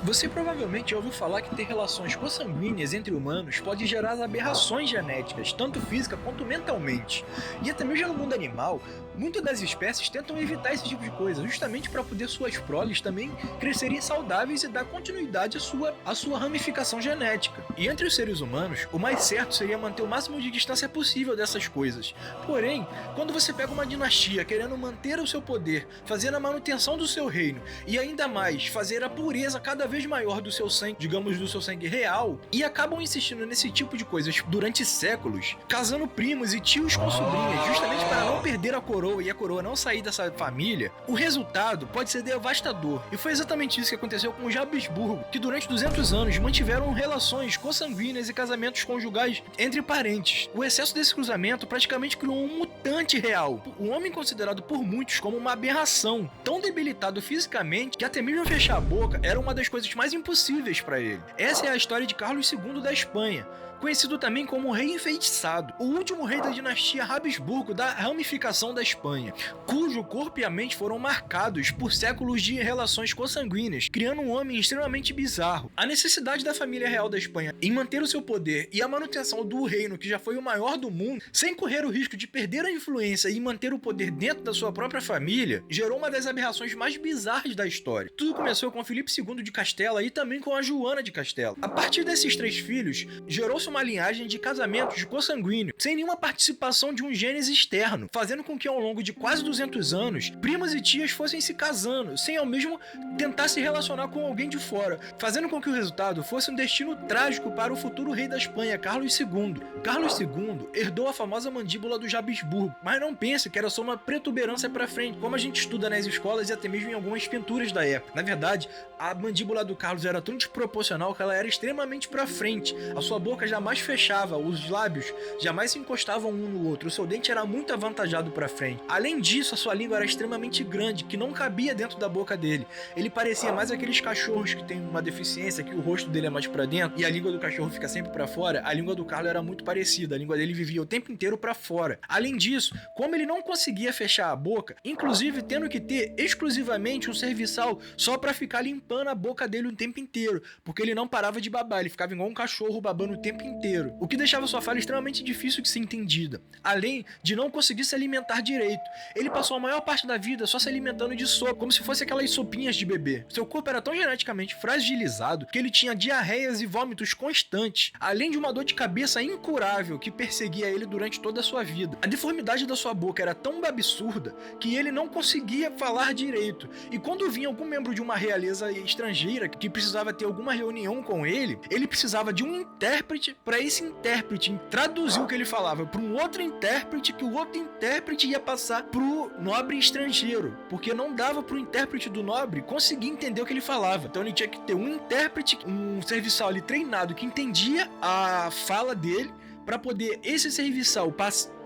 Você provavelmente já ouviu falar que ter relações consanguíneas entre humanos pode gerar aberrações genéticas, tanto física quanto mentalmente. E até mesmo no mundo animal, muitas das espécies tentam evitar esse tipo de coisa, justamente para poder suas proles também crescerem saudáveis e dar continuidade à sua ramificação genética. E entre os seres humanos, o mais certo seria manter o máximo de distância possível dessas coisas. Porém, quando você pega uma dinastia querendo manter o seu poder, fazer a manutenção do seu reino e ainda mais fazer a pureza cada vez maior do seu sangue, digamos do seu sangue real, e acabam insistindo nesse tipo de coisas durante séculos, casando primos e tios com sobrinhas, justamente para não perder a coroa e a coroa não sair dessa família, o resultado pode ser devastador. E foi exatamente isso que aconteceu com os Habsburgo, que durante 200 anos mantiveram relações consanguíneas e casamentos conjugais entre parentes. O excesso desse cruzamento praticamente criou um mutante real, um homem considerado por muitos como uma aberração, tão debilitado fisicamente que até mesmo fechar a boca era uma das coisas mais impossíveis para ele. Essa é a história de Carlos II da Espanha, conhecido também como o Rei Enfeitiçado, o último rei da dinastia Habsburgo da ramificação da Espanha, cujo corpo e a mente foram marcados por séculos de relações consanguíneas, criando um homem extremamente bizarro. A necessidade da família real da Espanha em manter o seu poder e a manutenção do reino, que já foi o maior do mundo, sem correr o risco de perder a influência e manter o poder dentro da sua própria família, gerou uma das aberrações mais bizarras da história. Tudo começou com Filipe II de Castela e também com a Joana de Castela. A partir desses três filhos, gerou-se uma linhagem de casamentos consanguíneos, sem nenhuma participação de um gênese externo, fazendo com que ao longo de quase 200 anos, primas e tias fossem se casando, sem ao mesmo tentar se relacionar com alguém de fora, fazendo com que o resultado fosse um destino trágico para o futuro rei da Espanha, Carlos II. Carlos II herdou a famosa mandíbula dos Habsburgo, mas não pense que era só uma protuberância para frente, como a gente estuda nas escolas e até mesmo em algumas pinturas da época. Na verdade, a mandíbula do Carlos era tão desproporcional que ela era extremamente para frente, a sua boca jamais fechava, os lábios jamais se encostavam um no outro, o seu dente era muito avantajado para frente. Além disso, a sua língua era extremamente grande, que não cabia dentro da boca dele. Ele parecia mais aqueles cachorros que têm uma deficiência, que o rosto dele é mais para dentro e a língua do cachorro fica sempre para fora. A língua do Carlos era muito parecida, a língua dele vivia o tempo inteiro para fora. Além disso, como ele não conseguia fechar a boca, inclusive tendo que ter exclusivamente um serviçal só para ficar limpando a boca dele o tempo inteiro, porque ele não parava de babar, ele ficava igual um cachorro babando o tempo inteiro, o que deixava sua fala extremamente difícil de ser entendida, além de não conseguir se alimentar direito. Ele passou a maior parte da vida só se alimentando de sopa, como se fosse aquelas sopinhas de bebê. Seu corpo era tão geneticamente fragilizado que ele tinha diarreias e vômitos constantes, além de uma dor de cabeça incurável que perseguia ele durante toda a sua vida. A deformidade da sua boca era tão absurda que ele não conseguia falar direito, e quando vinha algum membro de uma realeza estrangeira que precisava ter alguma reunião com ele precisava de um intérprete para esse intérprete traduzir o que ele falava para um outro intérprete, que o outro intérprete ia passar pro nobre estrangeiro, porque não dava pro intérprete do nobre conseguir entender o que ele falava. Então ele tinha que ter um intérprete, um serviçal ali treinado que entendia a fala dele, para poder esse serviçal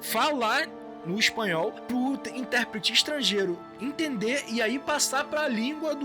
falar no espanhol pro intérprete estrangeiro entender e aí passar para a língua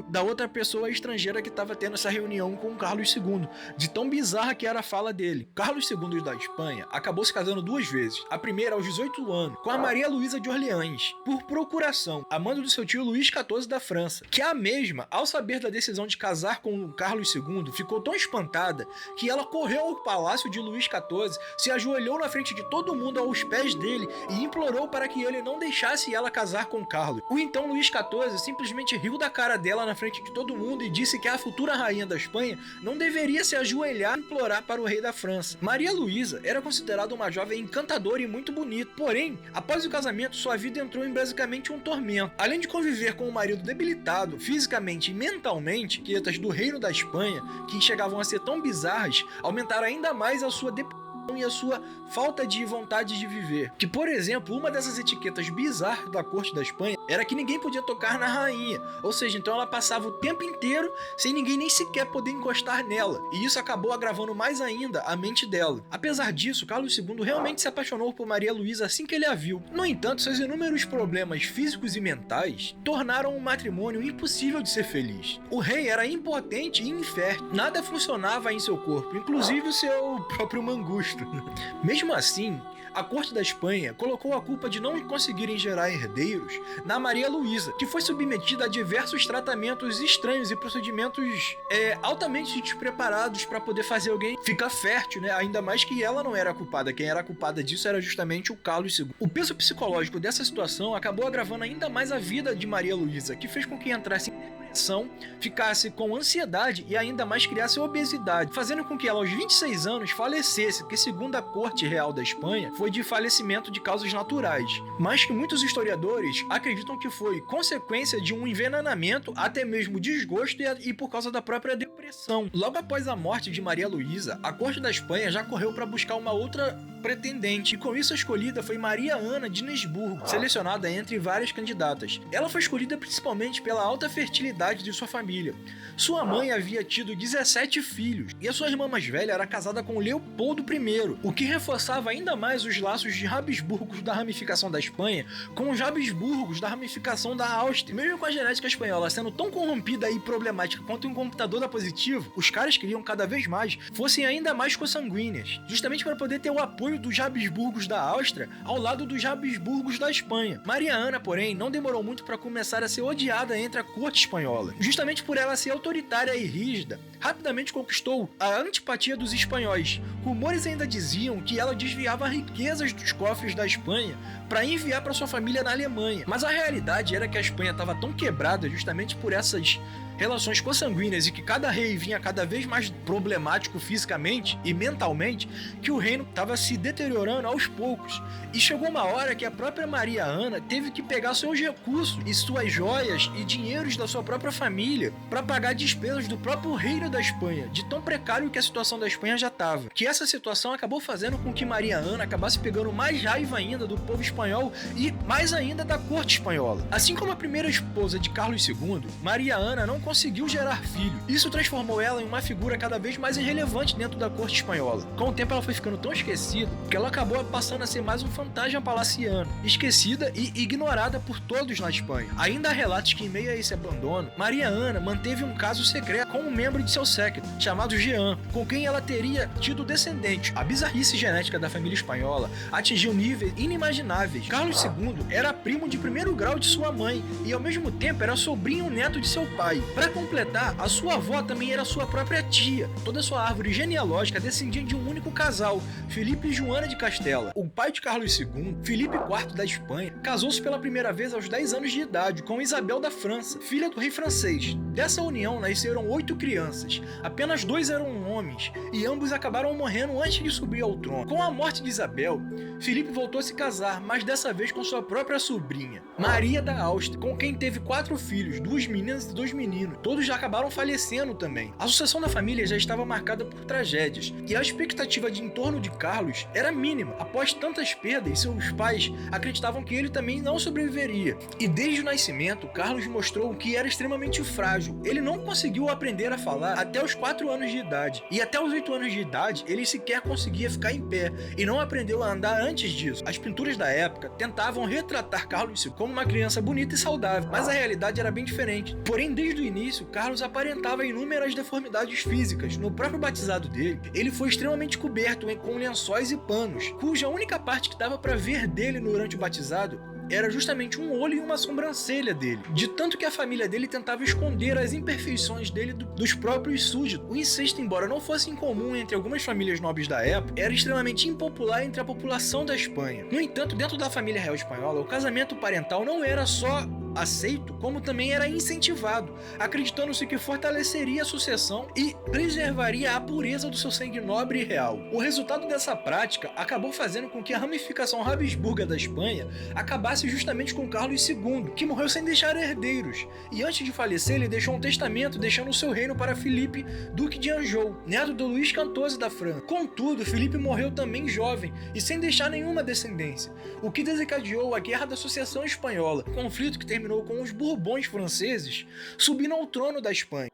da outra pessoa estrangeira que estava tendo essa reunião com o Carlos II, de tão bizarra que era a fala dele. Carlos II da Espanha acabou se casando duas vezes. A primeira aos 18 anos, com a Maria Luísa de Orleans, por procuração, amando do seu tio Luís XIV da França, que a mesma, ao saber da decisão de casar com o Carlos II, ficou tão espantada que ela correu ao palácio de Luís XIV, se ajoelhou na frente de todo mundo aos pés dele e implorou para que ele não deixasse ela casar com Carlos. O então Luís XIV simplesmente riu da cara dela na frente de todo mundo e disse que a futura rainha da Espanha não deveria se ajoelhar e implorar para o rei da França. Maria Luísa era considerada uma jovem encantadora e muito bonita, porém, após o casamento, sua vida entrou em basicamente um tormento. Além de conviver com um marido debilitado fisicamente e mentalmente, quietas do reino da Espanha, que chegavam a ser tão bizarras, aumentaram ainda mais a sua depressão e a sua falta de vontade de viver. Que, por exemplo, uma dessas etiquetas bizarras da corte da Espanha era que ninguém podia tocar na rainha, ou seja, então ela passava o tempo inteiro sem ninguém nem sequer poder encostar nela, e isso acabou agravando mais ainda a mente dela. Apesar disso, Carlos II realmente se apaixonou por Maria Luísa assim que ele a viu. No entanto, seus inúmeros problemas físicos e mentais tornaram o matrimônio impossível de ser feliz. O rei era impotente e infértil, nada funcionava em seu corpo, inclusive o seu próprio mangusto. Mesmo assim, A corte da Espanha colocou a culpa de não conseguirem gerar herdeiros na Maria Luísa, que foi submetida a diversos tratamentos estranhos e procedimentos altamente despreparados para poder fazer alguém ficar fértil, né? Ainda mais que ela não era a culpada, quem era a culpada disso era justamente o Carlos II. O peso psicológico dessa situação acabou agravando ainda mais a vida de Maria Luísa, que fez com que entrasse em depressão, ficasse com ansiedade e ainda mais criasse obesidade, fazendo com que ela aos 26 anos falecesse, que segundo a Corte Real da Espanha, foi de falecimento de causas naturais, mas que muitos historiadores acreditam que foi consequência de um envenenamento, até mesmo desgosto e por causa da própria depressão. Logo após a morte de Maria Luísa, a Corte da Espanha já correu para buscar uma outra pretendente, e com isso a escolhida foi Maria Ana de Nesburgo, selecionada entre várias candidatas. Ela foi escolhida principalmente pela alta fertilidade de sua família. Sua mãe havia tido 17 filhos, e a sua irmã mais velha era casada com Leopoldo I, o que reforçava ainda mais os laços de Habsburgos da ramificação da Espanha com os Habsburgos da ramificação da Áustria. Mesmo com a genética espanhola sendo tão corrompida e problemática quanto um computador da Positivo, os caras queriam cada vez mais fossem ainda mais consanguíneas, justamente para poder ter o apoio dos Habsburgos da Áustria ao lado dos Habsburgos da Espanha. Maria Ana, porém, não demorou muito para começar a ser odiada entre a corte espanhola. Justamente por ela ser autoritária e rígida, rapidamente conquistou a antipatia dos espanhóis. Rumores ainda diziam que ela desviava riquezas dos cofres da Espanha para enviar para sua família na Alemanha. Mas a realidade era que a Espanha estava tão quebrada justamente por essas relações consanguíneas e que cada rei vinha cada vez mais problemático fisicamente e mentalmente, que o reino estava se deteriorando aos poucos. E chegou uma hora que a própria Maria Ana teve que pegar seus recursos e suas joias e dinheiros da sua própria família para pagar despesas do próprio reino da Espanha, de tão precário que a situação da Espanha já estava. Que essa situação acabou fazendo com que Maria Ana acabasse pegando mais raiva ainda do povo espanhol e mais ainda da corte espanhola. Assim como a primeira esposa de Carlos II, Maria Ana não conseguiu gerar filho. Isso transformou ela em uma figura cada vez mais irrelevante dentro da corte espanhola. Com o tempo ela foi ficando tão esquecida que ela acabou passando a ser mais um fantasma palaciano, esquecida e ignorada por todos na Espanha. Ainda há relatos que em meio a esse abandono, Maria Ana manteve um caso secreto com um membro de seu séquito, chamado Jean, com quem ela teria tido descendente. A bizarrice genética da família espanhola atingiu níveis inimagináveis. Carlos II era primo de primeiro grau de sua mãe e ao mesmo tempo era sobrinho neto de seu pai. Para completar, a sua avó também era sua própria tia. Toda a sua árvore genealógica descendia de um único casal, Felipe e Joana de Castela. O pai de Carlos II, Felipe IV da Espanha, casou-se pela primeira vez aos 10 anos de idade com Isabel da França, filha do rei francês. Dessa união nasceram 8 crianças, apenas 2 eram homens, e ambos acabaram morrendo antes de subir ao trono. Com a morte de Isabel, Felipe voltou a se casar, mas dessa vez com sua própria sobrinha, Maria da Áustria, com quem teve 4 filhos, 2 meninas e 2 meninos. Todos já acabaram falecendo também. A sucessão da família já estava marcada por tragédias, e a expectativa de entorno de Carlos era mínima. Após tantas perdas, seus pais acreditavam que ele também não sobreviveria. E desde o nascimento, Carlos mostrou que era extremamente frágil. Ele não conseguiu aprender a falar até os 4 anos de idade. E até os 8 anos de idade, ele sequer conseguia ficar em pé, e não aprendeu a andar antes disso. As pinturas da época tentavam retratar Carlos como uma criança bonita e saudável, mas a realidade era bem diferente. Porém, desde o início, Carlos aparentava inúmeras deformidades físicas. No próprio batizado dele, ele foi extremamente coberto com lençóis e panos, cuja única parte que dava para ver dele durante o batizado era justamente um olho e uma sobrancelha dele, de tanto que a família dele tentava esconder as imperfeições dele dos próprios súditos. O incesto, embora não fosse incomum entre algumas famílias nobres da época, era extremamente impopular entre a população da Espanha. No entanto, dentro da família real espanhola, o casamento parental não era só aceito, como também era incentivado, acreditando-se que fortaleceria a sucessão e preservaria a pureza do seu sangue nobre e real. O resultado dessa prática acabou fazendo com que a ramificação habsburga da Espanha acabasse justamente com Carlos II, que morreu sem deixar herdeiros, e antes de falecer ele deixou um testamento deixando o seu reino para Filipe, duque de Anjou, neto do Luís XIV da França. Contudo, Filipe morreu também jovem e sem deixar nenhuma descendência, o que desencadeou a Guerra da Sucessão Espanhola, conflito que terminou com os Bourbons franceses subindo ao trono da Espanha.